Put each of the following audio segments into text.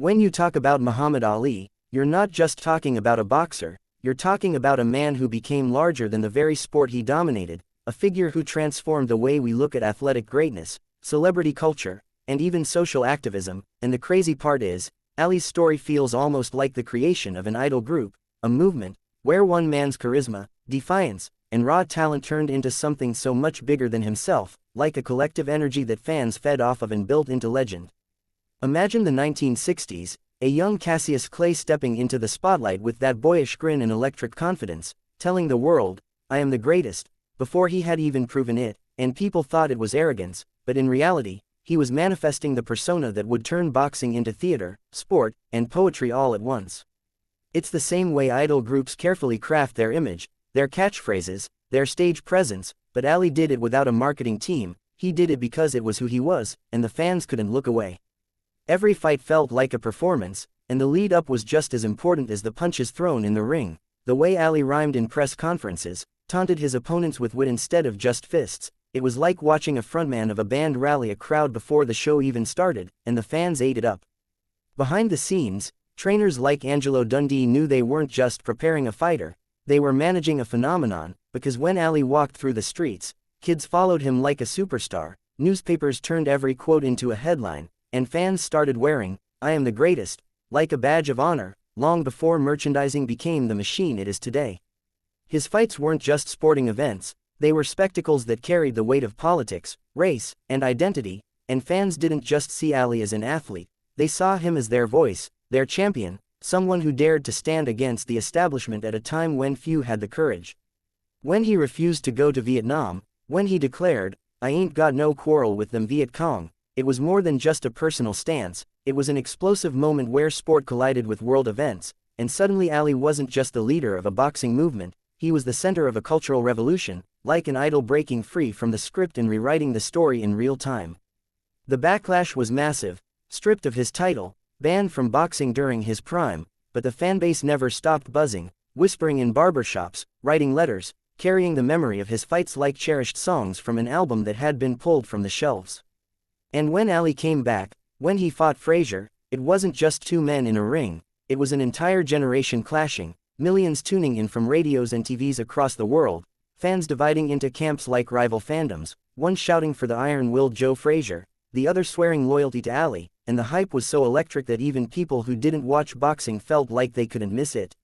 When you talk about Muhammad Ali, you're not just talking about a boxer, you're talking about a man who became larger than the very sport he dominated, a figure who transformed the way we look at athletic greatness, celebrity culture, and even social activism. And the crazy part is, Ali's story feels almost like the creation of an idol group, a movement, where one man's charisma, defiance, and raw talent turned into something so much bigger than himself, like a collective energy that fans fed off of and built into legend. Imagine the 1960s, a young Cassius Clay stepping into the spotlight with that boyish grin and electric confidence, telling the world, "I am the greatest," before he had even proven it, and people thought it was arrogance, but in reality, he was manifesting the persona that would turn boxing into theater, sport, and poetry all at once. It's the same way idol groups carefully craft their image, their catchphrases, their stage presence, but Ali did it without a marketing team. He did it because it was who he was, and the fans couldn't look away. Every fight felt like a performance, and the lead-up was just as important as the punches thrown in the ring. The way Ali rhymed in press conferences, taunted his opponents with wit instead of just fists, it was like watching a frontman of a band rally a crowd before the show even started, and the fans ate it up. Behind the scenes, trainers like Angelo Dundee knew they weren't just preparing a fighter, they were managing a phenomenon, because when Ali walked through the streets, kids followed him like a superstar, newspapers turned every quote into a headline, and fans started wearing, "I am the greatest," like a badge of honor, long before merchandising became the machine it is today. His fights weren't just sporting events, they were spectacles that carried the weight of politics, race, and identity, and fans didn't just see Ali as an athlete, they saw him as their voice, their champion, someone who dared to stand against the establishment at a time when few had the courage. When he refused to go to Vietnam, when he declared, "I ain't got no quarrel with them Viet Cong," it was more than just a personal stance, it was an explosive moment where sport collided with world events, and suddenly Ali wasn't just the leader of a boxing movement, he was the center of a cultural revolution, like an idol breaking free from the script and rewriting the story in real time. The backlash was massive, stripped of his title, banned from boxing during his prime, but the fanbase never stopped buzzing, whispering in barbershops, writing letters, carrying the memory of his fights like cherished songs from an album that had been pulled from the shelves. And when Ali came back, when he fought Frazier, it wasn't just two men in a ring, it was an entire generation clashing, millions tuning in from radios and TVs across the world, fans dividing into camps like rival fandoms, one shouting for the iron-willed Joe Frazier, the other swearing loyalty to Ali, and the hype was so electric that even people who didn't watch boxing felt like they couldn't miss it.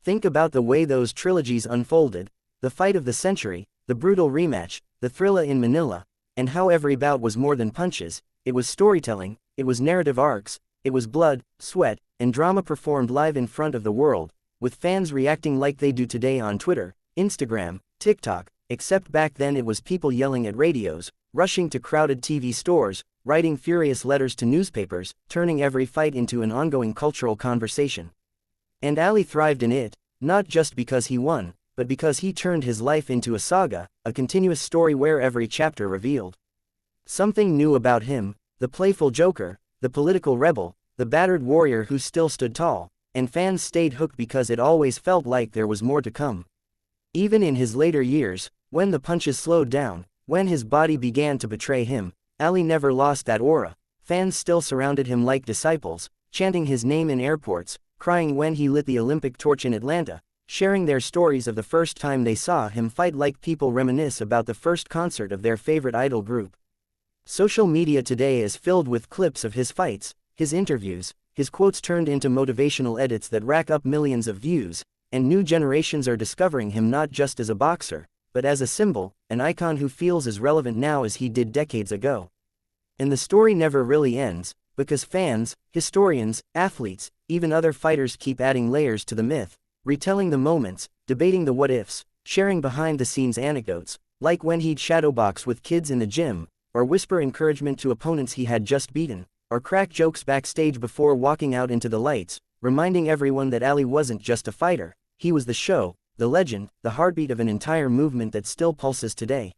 Think about the way those trilogies unfolded, the fight of the century, the brutal rematch, the thriller in Manila, and how every bout was more than punches, it was storytelling, it was narrative arcs, it was blood, sweat, and drama performed live in front of the world, with fans reacting like they do today on Twitter, Instagram, TikTok, except back then it was people yelling at radios, rushing to crowded TV stores, writing furious letters to newspapers, turning every fight into an ongoing cultural conversation. And Ali thrived in it, not just because he won, but because he turned his life into a saga, a continuous story where every chapter revealed something new about him, the playful joker, the political rebel, the battered warrior who still stood tall, and fans stayed hooked because it always felt like there was more to come. Even in his later years, when the punches slowed down, when his body began to betray him, Ali never lost that aura. Fans still surrounded him like disciples, chanting his name in airports, crying when he lit the Olympic torch in Atlanta, sharing their stories of the first time they saw him fight like people reminisce about the first concert of their favorite idol group. Social media today is filled with clips of his fights, his interviews, his quotes turned into motivational edits that rack up millions of views, and new generations are discovering him not just as a boxer, but as a symbol, an icon who feels as relevant now as he did decades ago. And the story never really ends, because fans, historians, athletes, even other fighters keep adding layers to the myth, retelling the moments, debating the what-ifs, sharing behind-the-scenes anecdotes, like when he'd shadowbox with kids in the gym, or whisper encouragement to opponents he had just beaten, or crack jokes backstage before walking out into the lights, reminding everyone that Ali wasn't just a fighter, he was the show, the legend, the heartbeat of an entire movement that still pulses today.